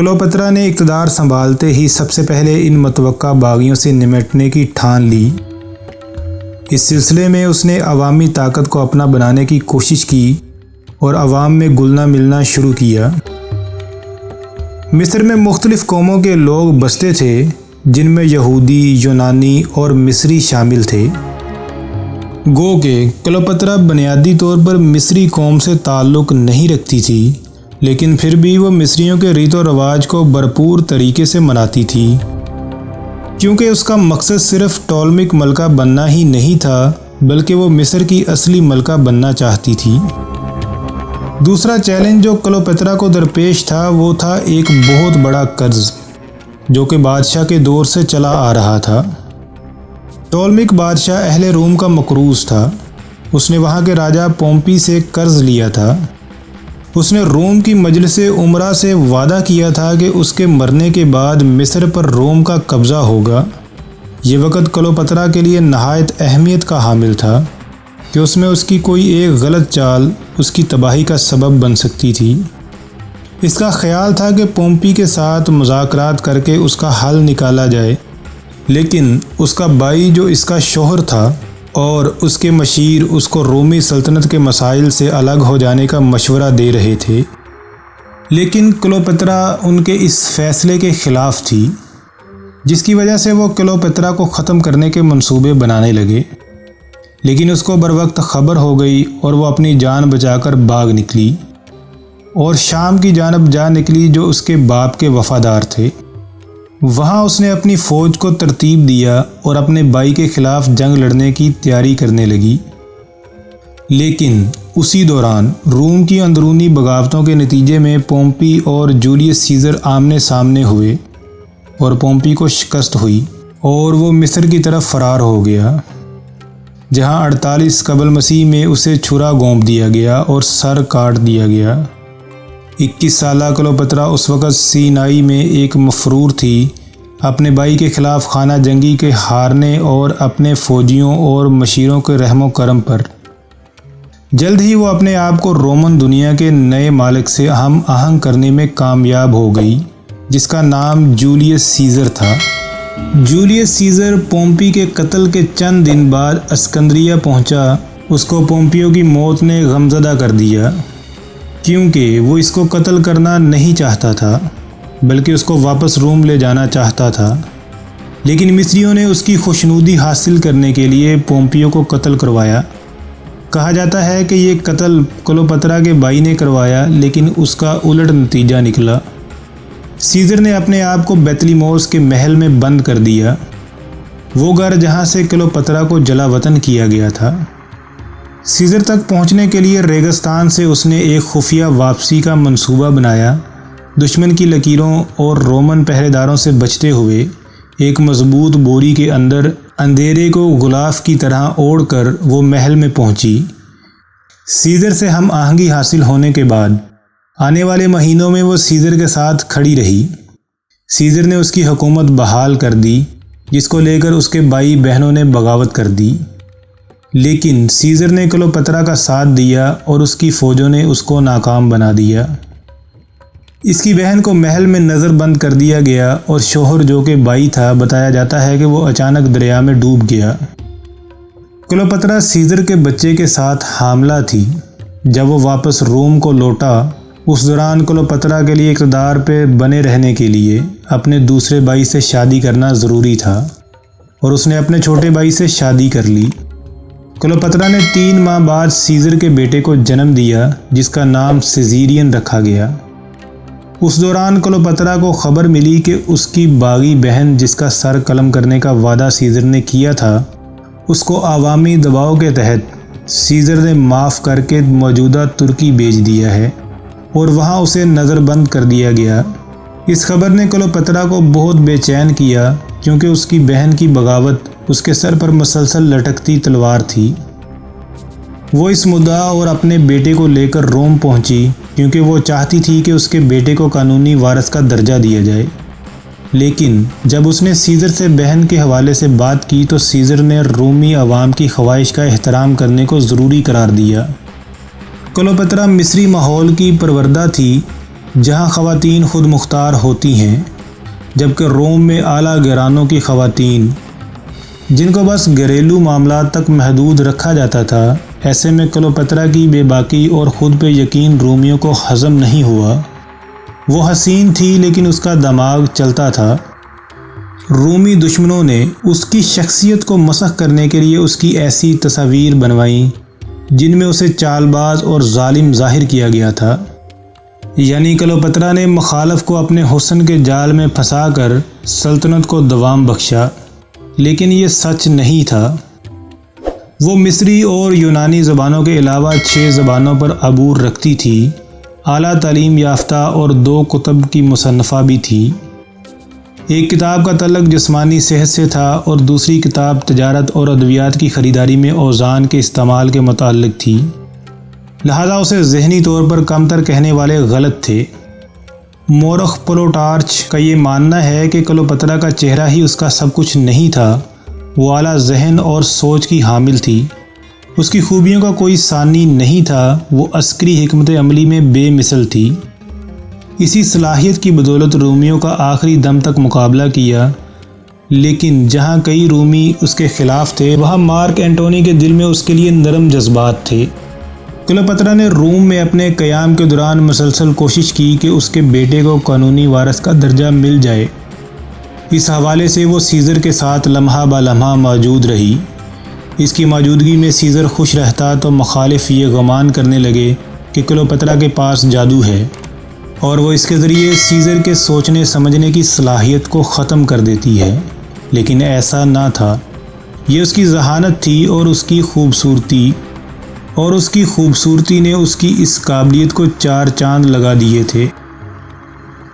کلوپترا نے اقتدار سنبھالتے ہی سب سے پہلے ان متوقع باغیوں سے نمٹنے کی ٹھان لی۔ اس سلسلے میں اس نے عوامی طاقت کو اپنا بنانے کی کوشش کی اور عوام میں گلنا ملنا شروع کیا۔ مصر میں مختلف قوموں کے لوگ بستے تھے، جن میں یہودی، یونانی اور مصری شامل تھے۔ گو کہ کلوپترا بنیادی طور پر مصری قوم سے تعلق نہیں رکھتی تھی، لیکن پھر بھی وہ مصریوں کے ریت و رواج کو بھرپور طریقے سے مناتی تھی، کیونکہ اس کا مقصد صرف ٹولمک ملکہ بننا ہی نہیں تھا، بلکہ وہ مصر کی اصلی ملکہ بننا چاہتی تھی۔ دوسرا چیلنج جو کلوپترا کو درپیش تھا وہ تھا ایک بہت بڑا قرض، جو کہ بادشاہ کے دور سے چلا آ رہا تھا۔ ٹولمک بادشاہ اہل روم کا مقروض تھا۔ اس نے وہاں کے راجہ پومپی سے قرض لیا تھا۔ اس نے روم کی مجلس امراء سے وعدہ کیا تھا کہ اس کے مرنے کے بعد مصر پر روم کا قبضہ ہوگا۔ یہ وقت کلوپترا کے لیے نہایت اہمیت کا حامل تھا کہ اس میں اس کی کوئی ایک غلط چال اس کی تباہی کا سبب بن سکتی تھی۔ اس کا خیال تھا کہ پومپی کے ساتھ مذاکرات کر کے اس کا حل نکالا جائے، لیکن اس کا بھائی جو اس کا شوہر تھا اور اس کے مشیر اس کو رومی سلطنت کے مسائل سے الگ ہو جانے کا مشورہ دے رہے تھے، لیکن کلوپترا ان کے اس فیصلے کے خلاف تھی، جس کی وجہ سے وہ کلوپترا کو ختم کرنے کے منصوبے بنانے لگے۔ لیکن اس کو بروقت خبر ہو گئی اور وہ اپنی جان بچا کر بھاگ نکلی اور شام کی جانب جا نکلی، جو اس کے باپ کے وفادار تھے۔ وہاں اس نے اپنی فوج کو ترتیب دیا اور اپنے بھائی کے خلاف جنگ لڑنے کی تیاری کرنے لگی۔ لیکن اسی دوران روم کی اندرونی بغاوتوں کے نتیجے میں پومپی اور جولیس سیزر آمنے سامنے ہوئے اور پومپی کو شکست ہوئی اور وہ مصر کی طرف فرار ہو گیا، جہاں 48 قبل مسیح میں اسے چھرا گونپ دیا گیا اور سر کاٹ دیا گیا۔ 21 سالہ کلوپترا اس وقت سینائی میں ایک مفرور تھی، اپنے بھائی کے خلاف خانہ جنگی کے ہارنے اور اپنے فوجیوں اور مشیروں کے رحم و کرم پر۔ جلد ہی وہ اپنے آپ کو رومن دنیا کے نئے مالک سے ہم آہنگ کرنے میں کامیاب ہو گئی، جس کا نام جولیس سیزر تھا۔ جولیس سیزر پومپی کے قتل کے چند دن بعد اسکندریہ پہنچا۔ اس کو پومپیو کی موت نے غمزدہ کر دیا، کیونکہ وہ اس کو قتل کرنا نہیں چاہتا تھا، بلکہ اس کو واپس روم لے جانا چاہتا تھا۔ لیکن مصریوں نے اس کی خوشنودی حاصل کرنے کے لیے پومپیو کو قتل کروایا۔ کہا جاتا ہے کہ یہ قتل کلوپترا کے بھائی نے کروایا، لیکن اس کا الٹ نتیجہ نکلا۔ سیزر نے اپنے آپ کو بیتلیموس کے محل میں بند کر دیا، وہ گھر جہاں سے کلوپترا کو جلا وطن کیا گیا تھا۔ سیزر تک پہنچنے کے لیے ریگستان سے اس نے ایک خفیہ واپسی کا منصوبہ بنایا۔ دشمن کی لکیروں اور رومن پہرے داروں سے بچتے ہوئے ایک مضبوط بوری کے اندر اندھیرے کو غلاف کی طرح اوڑھ کر وہ محل میں پہنچی۔ سیزر سے ہم آہنگی حاصل ہونے کے بعد آنے والے مہینوں میں وہ سیزر کے ساتھ کھڑی رہی۔ سیزر نے اس کی حکومت بحال کر دی، جس کو لے کر اس کے بھائی بہنوں نے بغاوت کر دی، لیکن سیزر نے کلوپترا کا ساتھ دیا اور اس کی فوجوں نے اس کو ناکام بنا دیا۔ اس کی بہن کو محل میں نظر بند کر دیا گیا اور شوہر جو کہ بھائی تھا، بتایا جاتا ہے کہ وہ اچانک دریا میں ڈوب گیا۔ کلوپترا سیزر کے بچے کے ساتھ حاملہ تھی جب وہ واپس روم کو لوٹا۔ اس دوران کلوپترا کے لیے اقتدار پہ بنے رہنے کے لیے اپنے دوسرے بھائی سے شادی کرنا ضروری تھا، اور اس نے اپنے چھوٹے بھائی سے شادی کر لی۔ کلوپترا نے 3 ماہ بعد سیزر کے بیٹے کو جنم دیا، جس کا نام سیزیرین رکھا گیا۔ اس دوران کلوپترا کو خبر ملی کہ اس کی باغی بہن، جس کا سر قلم کرنے کا وعدہ سیزر نے کیا تھا، اس کو عوامی دباؤ کے تحت سیزر نے معاف کر کے موجودہ ترکی بھیج دیا ہے اور وہاں اسے نظر بند کر دیا گیا۔ اس خبر نے کلوپترا کو بہت بے چین کیا، کیونکہ اس کی بہن کی بغاوت اس کے سر پر مسلسل لٹکتی تلوار تھی۔ وہ اس مدعا اور اپنے بیٹے کو لے کر روم پہنچی، کیونکہ وہ چاہتی تھی کہ اس کے بیٹے کو قانونی وارث کا درجہ دیا جائے۔ لیکن جب اس نے سیزر سے بہن کے حوالے سے بات کی تو سیزر نے رومی عوام کی خواہش کا احترام کرنے کو ضروری قرار دیا۔ کلوپترا مصری ماحول کی پروردہ تھی، جہاں خواتین خود مختار ہوتی ہیں، جبکہ روم میں اعلیٰ گھرانوں کی خواتین جن کو بس گھریلو معاملات تک محدود رکھا جاتا تھا۔ ایسے میں کلوپترا کی بے باکی اور خود پہ یقین رومیوں کو ہضم نہیں ہوا۔ وہ حسین تھی لیکن اس کا دماغ چلتا تھا۔ رومی دشمنوں نے اس کی شخصیت کو مسخ کرنے کے لیے اس کی ایسی تصاویر بنوائیں جن میں اسے چال باز اور ظالم ظاہر کیا گیا تھا۔ یعنی کلوپترا نے مخالف کو اپنے حسن کے جال میں پھنسا کر سلطنت کو دوام بخشا، لیکن یہ سچ نہیں تھا۔ وہ مصری اور یونانی زبانوں کے علاوہ 6 زبانوں پر عبور رکھتی تھی، اعلیٰ تعلیم یافتہ اور 2 کتب کی مصنفہ بھی تھی۔ ایک کتاب کا تعلق جسمانی صحت سے تھا اور دوسری کتاب تجارت اور ادویات کی خریداری میں اوزان کے استعمال کے متعلق تھی، لہذا اسے ذہنی طور پر کمتر کہنے والے غلط تھے۔ مورخ پلوٹارچ کا یہ ماننا ہے کہ کلوپترا کا چہرہ ہی اس کا سب کچھ نہیں تھا، وہ اعلیٰ ذہن اور سوچ کی حامل تھی۔ اس کی خوبیوں کا کوئی ثانی نہیں تھا، وہ عسکری حکمت عملی میں بے مثل تھی۔ اسی صلاحیت کی بدولت رومیوں کا آخری دم تک مقابلہ کیا، لیکن جہاں کئی رومی اس کے خلاف تھے، وہاں مارک اینٹونی کے دل میں اس کے لیے نرم جذبات تھے۔ کلوپترا نے روم میں اپنے قیام کے دوران مسلسل کوشش کی کہ اس کے بیٹے کو قانونی وارث کا درجہ مل جائے۔ اس حوالے سے وہ سیزر کے ساتھ لمحہ بہ لمحہ موجود رہی۔ اس کی موجودگی میں سیزر خوش رہتا تو مخالف یہ گمان کرنے لگے کہ کلوپترا کے پاس جادو ہے اور وہ اس کے ذریعے سیزر کے سوچنے سمجھنے کی صلاحیت کو ختم کر دیتی ہے، لیکن ایسا نہ تھا۔ یہ اس کی ذہانت تھی اور اس کی خوبصورتی نے اس کی اس قابلیت کو 4 چاند لگا دیے تھے۔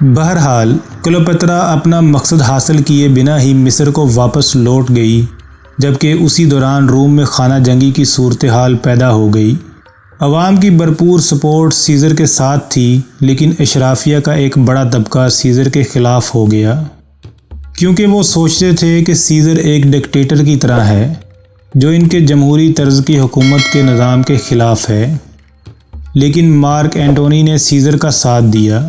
بہرحال کلوپترا اپنا مقصد حاصل کیے بنا ہی مصر کو واپس لوٹ گئی، جبکہ اسی دوران روم میں خانہ جنگی کی صورتحال پیدا ہو گئی۔ عوام کی بھرپور سپورٹ سیزر کے ساتھ تھی، لیکن اشرافیہ کا ایک بڑا طبقہ سیزر کے خلاف ہو گیا، کیونکہ وہ سوچتے تھے کہ سیزر ایک ڈکٹیٹر کی طرح ہے جو ان کے جمہوری طرز کی حکومت کے نظام کے خلاف ہے۔ لیکن مارک اینٹونی نے سیزر کا ساتھ دیا۔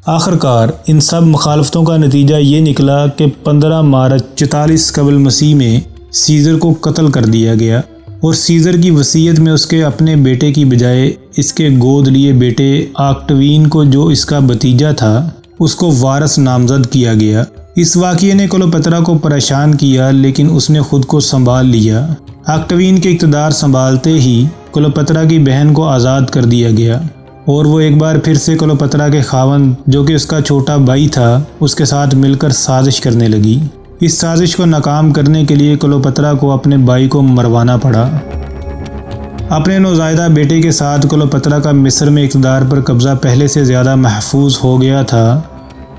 آخرکار ان سب مخالفتوں کا نتیجہ یہ نکلا کہ 15 مارچ 44 قبل مسیح میں سیزر کو قتل کر دیا گیا، اور سیزر کی وصیت میں اس کے اپنے بیٹے کی بجائے اس کے گود لیے بیٹے آکٹوین کو، جو اس کا بھتیجا تھا، اس کو وارث نامزد کیا گیا۔ اس واقعے نے کلوپترا کو پریشان کیا، لیکن اس نے خود کو سنبھال لیا۔ آکٹوین کے اقتدار سنبھالتے ہی کلوپترا کی بہن کو آزاد کر دیا گیا، اور وہ ایک بار پھر سے کلوپترا کے خاوند، جو کہ اس کا چھوٹا بھائی تھا، اس کے ساتھ مل کر سازش کرنے لگی۔ اس سازش کو ناکام کرنے کے لیے کلوپترا کو اپنے بھائی کو مروانا پڑا۔ اپنے نوزائیدہ بیٹے کے ساتھ کلوپترا کا مصر میں اقتدار پر قبضہ پہلے سے زیادہ محفوظ ہو گیا تھا،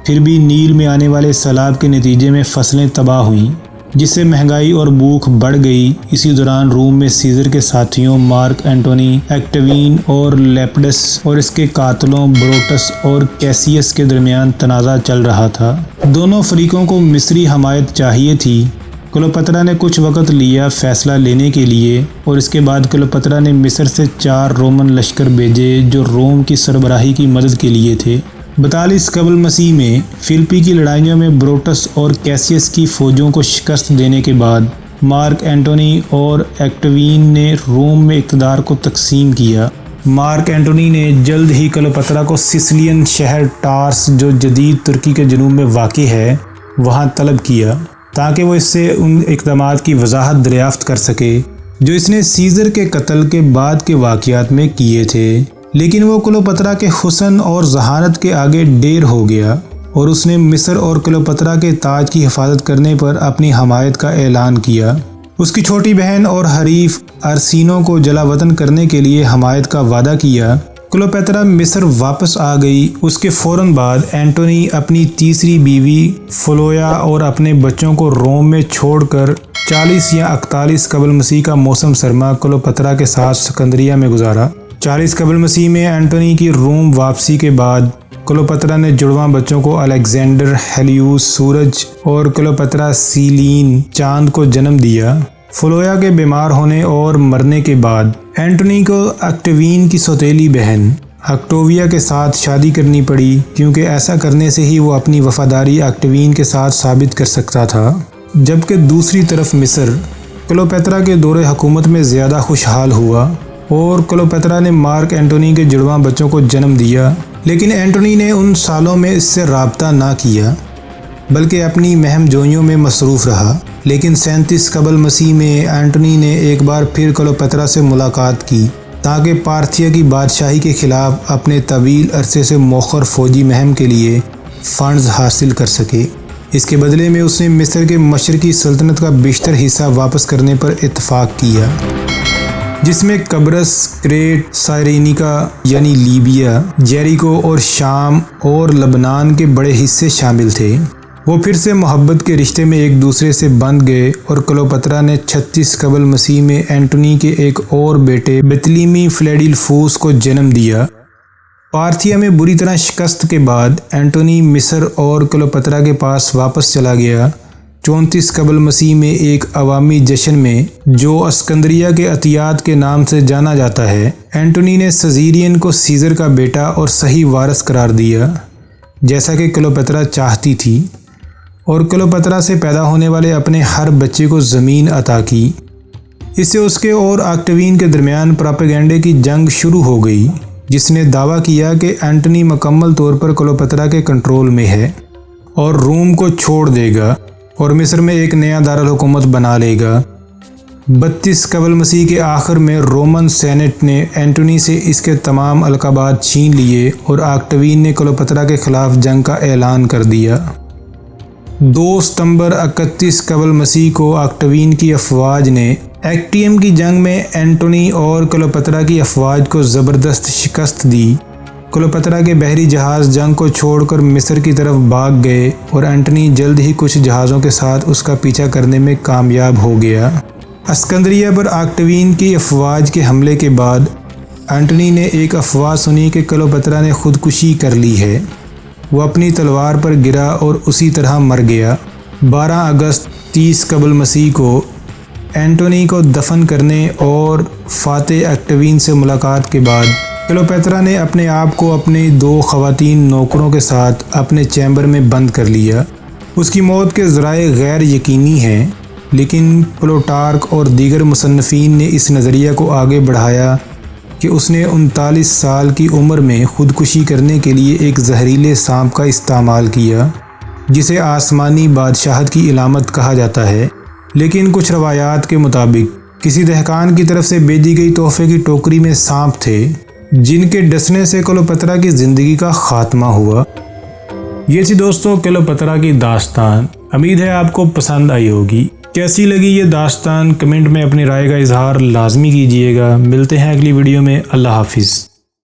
پھر بھی نیل میں آنے والے سیلاب کے نتیجے میں فصلیں تباہ ہوئیں، جس سے مہنگائی اور بھوک بڑھ گئی۔ اسی دوران روم میں سیزر کے ساتھیوں مارک اینٹونی، ایکٹوین اور لیپڈس اور اس کے قاتلوں بروٹس اور کیسیس کے درمیان تنازع چل رہا تھا۔ دونوں فریقوں کو مصری حمایت چاہیے تھی۔ کلوپترا نے کچھ وقت لیا فیصلہ لینے کے لیے، اور اس کے بعد کلوپترا نے مصر سے 4 رومن لشکر بھیجے جو روم کی سربراہی کی مدد کے لیے تھے۔ 42 قبل مسیح میں فلپی کی لڑائیوں میں بروٹس اور کیسیس کی فوجوں کو شکست دینے کے بعد مارک اینٹونی اور ایکٹوین نے روم میں اقتدار کو تقسیم کیا۔ مارک اینٹونی نے جلد ہی کلوپترا کو سسلین شہر ٹارس، جو جدید ترکی کے جنوب میں واقع ہے، وہاں طلب کیا تاکہ وہ اس سے ان اقدامات کی وضاحت دریافت کر سکے جو اس نے سیزر کے قتل کے بعد کے واقعات میں کیے تھے۔ لیکن وہ کلوپترا کے حسن اور ذہانت کے آگے ڈیر ہو گیا، اور اس نے مصر اور کلوپترا کے تاج کی حفاظت کرنے پر اپنی حمایت کا اعلان کیا۔ اس کی چھوٹی بہن اور حریف ارسینو کو جلا وطن کرنے کے لیے حمایت کا وعدہ کیا۔ کلوپترا مصر واپس آ گئی۔ اس کے فوراً بعد اینٹونی اپنی تیسری بیوی فلویا اور اپنے بچوں کو روم میں چھوڑ کر 40 یا 41 قبل مسیح کا موسم سرما کلوپترا کے ساتھ سکندریہ میں گزارا۔ 40 قبل مسیح میں اینٹونی کی روم واپسی کے بعد کلوپترا نے جڑواں بچوں کو الیگزینڈر ہیلیوس سورج اور کلوپترا سیلین چاند کو جنم دیا۔ فلویا کے بیمار ہونے اور مرنے کے بعد اینٹونی کو ایکٹوین کی سوتیلی بہن آکٹوویا کے ساتھ شادی کرنی پڑی کیونکہ ایسا کرنے سے ہی وہ اپنی وفاداری آکٹوین کے ساتھ ثابت کر سکتا تھا، جبکہ دوسری طرف مصر کلوپیترا کے دور حکومت میں زیادہ خوشحال ہوا اور کلوپیترا نے مارک اینٹونی کے جڑواں بچوں کو جنم دیا، لیکن اینٹونی نے ان سالوں میں اس سے رابطہ نہ کیا بلکہ اپنی مہم جوئیوں میں مصروف رہا۔ لیکن 37 قبل مسیح میں اینٹونی نے ایک بار پھر کلوپیترا سے ملاقات کی تاکہ پارتھیا کی بادشاہی کے خلاف اپنے طویل عرصے سے مؤخر فوجی مہم کے لیے فنڈز حاصل کر سکے۔ اس کے بدلے میں اس نے مصر کے مشرقی سلطنت کا بیشتر حصہ واپس کرنے پر اتفاق کیا، جس میں قبرص، کریٹ، سائرینیکا یعنی لیبیا، جیریکو اور شام اور لبنان کے بڑے حصے شامل تھے۔ وہ پھر سے محبت کے رشتے میں ایک دوسرے سے بندھ گئے اور کلوپیترا نے 36 قبل مسیح میں اینٹونی کے ایک اور بیٹے بطلیمی فلیڈیلفوس کو جنم دیا۔ پارتھیا میں بری طرح شکست کے بعد اینٹونی مصر اور کلوپیترا کے پاس واپس چلا گیا۔ 34 قبل مسیح میں ایک عوامی جشن میں جو اسکندریہ کے عطیات کے نام سے جانا جاتا ہے، اینٹونی نے سیزرین کو سیزر کا بیٹا اور صحیح وارث قرار دیا، جیسا کہ کلوپیترا چاہتی تھی، اور کلوپیترا سے پیدا ہونے والے اپنے ہر بچے کو زمین عطا کی۔ اس سے اس کے اور آکٹوین کے درمیان پراپیگنڈے کی جنگ شروع ہو گئی، جس نے دعویٰ کیا کہ اینٹونی مکمل طور پر کلوپیترا کے کنٹرول میں ہے اور روم کو چھوڑ دے گا اور مصر میں ایک نیا دارالحکومت بنا لے گا۔ 32 قبل مسیح کے آخر میں رومن سینٹ نے اینٹونی سے اس کے تمام القابات چھین لیے اور آکٹوین نے کلوپیترا کے خلاف جنگ کا اعلان کر دیا۔ 2 ستمبر 31 قبل مسیح کو آکٹوین کی افواج نے ایکٹیم کی جنگ میں اینٹونی اور کلوپیترا کی افواج کو زبردست شکست دی۔ کلوپیترا کے بحری جہاز جنگ کو چھوڑ کر مصر کی طرف بھاگ گئے اور اینٹونی جلد ہی کچھ جہازوں کے ساتھ اس کا پیچھا کرنے میں کامیاب ہو گیا۔ اسکندریہ پر آکٹوین کی افواج کے حملے کے بعد اینٹونی نے ایک افواہ سنی کہ کلوپیترا نے خودکشی کر لی ہے۔ وہ اپنی تلوار پر گرا اور اسی طرح مر گیا۔ 12 اگست 30 قبل مسیح کو اینٹونی کو دفن کرنے اور فاتح آکٹوین سے ملاقات کے بعد کلوپیترا نے اپنے آپ کو اپنی 2 خواتین نوکروں کے ساتھ اپنے چیمبر میں بند کر لیا۔ اس کی موت کے ذرائع غیر یقینی ہیں، لیکن پلوٹارک اور دیگر مصنفین نے اس نظریہ کو آگے بڑھایا کہ اس نے 39 سال کی عمر میں خودکشی کرنے کے لیے ایک زہریلے سانپ کا استعمال کیا، جسے آسمانی بادشاہت کی علامت کہا جاتا ہے۔ لیکن کچھ روایات کے مطابق کسی دہقان کی طرف سے بھیجی گئی تحفے کی ٹوکری میں سانپ تھے، جن کے ڈسنے سے کلوپیترا کی زندگی کا خاتمہ ہوا۔ یہ تھی دوستوں کلوپیترا کی داستان۔ امید ہے آپ کو پسند آئی ہوگی۔ کیسی لگی یہ داستان کمنٹ میں اپنی رائے کا اظہار لازمی کیجیے گا۔ ملتے ہیں اگلی ویڈیو میں۔ اللہ حافظ۔